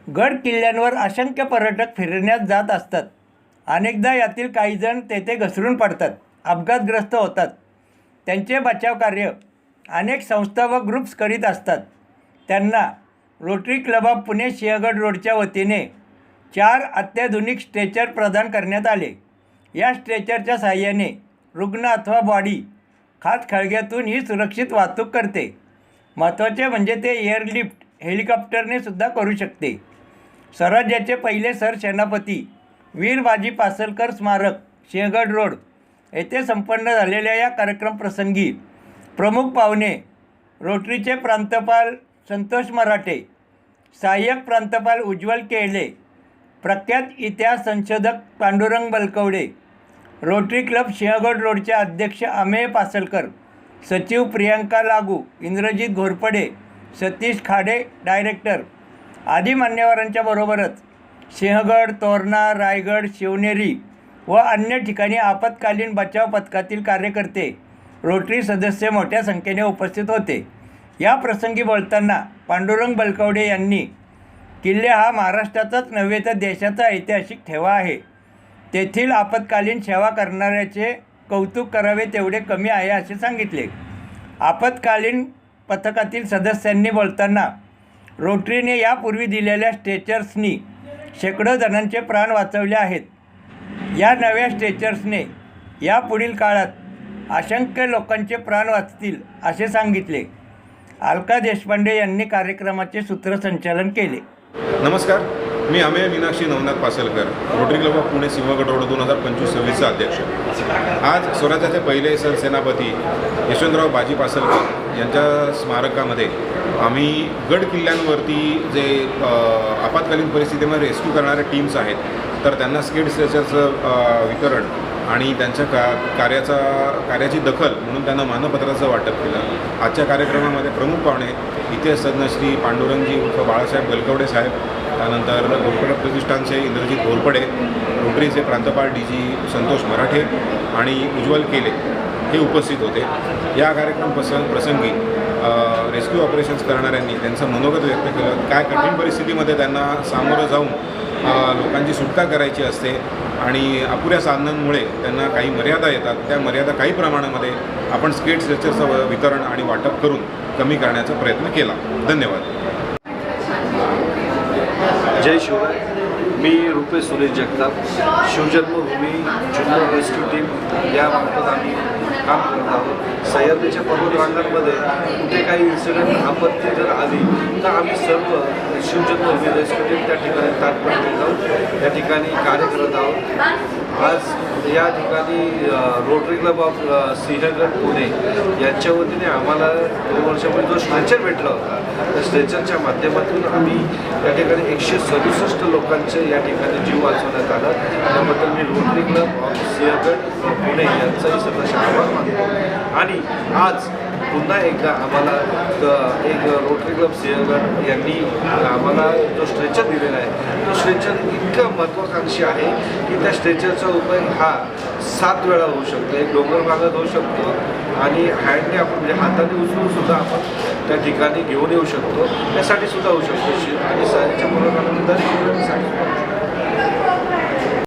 गड किल्ल्यांवर असंख्य पर्यटक फिरण्यास जात असतात. अनेकदा यातील काही जण तेथे घसरून पडतात, अपघातग्रस्त होतात. त्यांचे बचाव कार्य अनेक संस्था व ग्रुप्स करीत असतात. त्यांना rotary Club of Pune Sinhagad रोडच्या वतीने 4 अत्याधुनिक स्ट्रेचर प्रदान करण्यात आले. या स्ट्रेचरच्या साहाय्याने रुग्ण अथवा बॉडी खाचखळग्यातून ही सुरक्षित वाहतूक करते. महत्त्वाचे म्हणजे ते एअरलिफ्ट हेलिकॉप्टरने सुद्धा करू शकते. स्वराज्याचे पहिले सरसेनापती वीर बाजी पासलकर स्मारक सिंहगड रोड येथे संपन्न झालेल्या या कार्यक्रमप्रसंगी प्रमुख पाहुणे रोटरीचे प्रांतपाल संतोष मराठे, सहाय्यक प्रांतपाल उज्ज्वल केळे, प्रख्यात इतिहास संशोधक पांडुरंग बलकवडे, रोटरी क्लब सिंहगड रोडचे अध्यक्ष अमेय पासलकर, सचिव प्रियंका लागू, इंद्रजित घोरपडे, सतीश खाडे डायरेक्टर आदी मान्यवरांच्या बरोबरच सिंहगड, तोरणा, रायगड, शिवनेरी व अन्य ठिकाणी आपत्कालीन बचाव पथकातील कार्यकर्ते, रोटरी सदस्य मोठ्या संख्येने उपस्थित होते. या प्रसंगी बोलताना पांडुरंग बलकवडे यांनी किल्ले हा महाराष्ट्राचाच नव्हे तर देशाचा ऐतिहासिक ठेवा आहे. तेथील आपत्कालीन सेवा करणाऱ्याचे कौतुक करावे तेवढे कमी आहे असे सांगितले. आपत्कालीन पथकातील सदस्यांनी बोलताना रोटरीने यापूर्वी दिलेल्या स्ट्रेचर्सनी शेकडो जणांचे प्राण वाचवले आहेत. या नव्या स्ट्रेचर्सने यापुढील काळात असंख्य लोकांचे प्राण वाचतील असे सांगितले. अलका देशपांडे यांनी कार्यक्रमाचे सूत्रसंचालन केले. नमस्कार, मी Amey Meenakshi Navnath Pasalkar, Rotary Club of Pune Sinhagad road 2025-26चा अध्यक्ष. आज स्वराज्याचे पहिले सरसेनापती यशवंतराव बाजी पासलकर यांच्या स्मारकामध्ये आम्ही गड किल्ल्यांवरती जे आपत्कालीन परिस्थितीमध्ये रेस्क्यू करणाऱ्या टीम्स आहेत, तर त्यांना स्किड स्ट्रेचरचं वितरण आणि त्यांच्या कार्याची दखल म्हणून त्यांना मानपत्राचं वाटप केलं. आजच्या कार्यक्रमामध्ये प्रमुख पाहुणे इतिहास तज्ज्ञ श्री पांडुरंगजी उर्फ बाळासाहेब बलकवडे साहेब, त्यानंतर घोरपडे प्रतिष्ठानचे इंद्रजित घोरपडे, रोटरीचे प्रांतपाल DG संतोष मराठे आणि उज्ज्वल केले हे उपस्थित होते. या कार्यक्रम प्रसंगी रेस्क्यू ऑपरेशन्स करणाऱ्यांनी त्यांचं मनोगत व्यक्त केलं. काय कठीण परिस्थितीमध्ये त्यांना सामोरं जाऊन लोकांची सुटका करायची असते आणि अपुऱ्या साधनांमुळे त्यांना काही मर्यादा येतात. त्या मर्यादा काही प्रमाणामध्ये आपण स्किड स्ट्रेचरचं वितरण आणि वाटप करून कमी करण्याचा प्रयत्न केला. धन्यवाद. जय शिवराय. मी रुपेश सुरेश जगताप, शिवजन्मभूमी जुन्नर रेस्क्यू टीम याबाबत आम्ही काम करत आहोत. सह्याद्रीच्या पर्वतरांगांमध्ये कुठे काही इन्सिडेंट आपत्ती जर आली तर आम्ही सर्व शिवजन्मभूमी रेस्क्यू टीम त्या ठिकाणी तात्काळ जाऊन त्या ठिकाणी कार्य करत आहोत. आज या ठिकाणी rotary Club of Sinhagad Pune यांच्या वतीने आम्हाला 2 वर्षापूर्वी जो स्ट्रेचर भेटला होता, त्या स्ट्रेचरच्या माध्यमातून आम्ही त्या ठिकाणी 167 लोकांचे या ठिकाणी जीव वाचवण्यात आला. त्याबद्दल मी Rotary Club of Sinhagad Pune यांचाही सर्व आभार मानतो. आणि आज पुन्हा एकदा आम्हाला एक रोटरी क्लब सिंहगड यांनी आम्हाला जो स्ट्रेचर दिलेला आहे, तो स्ट्रेचर इतकं महत्त्वाकांक्षी आहे की त्या स्ट्रेचरचा उपयोग हा 7 वेळा होऊ शकतो. एक डोंगर भागात होऊ शकतो आणि हँडने आपण म्हणजे हाताने उचलून सुद्धा आपण त्या ठिकाणी घेऊन येऊ शकतो. त्यासाठी सुद्धा होऊ शकतो आणि सायन्सच्या मुलांना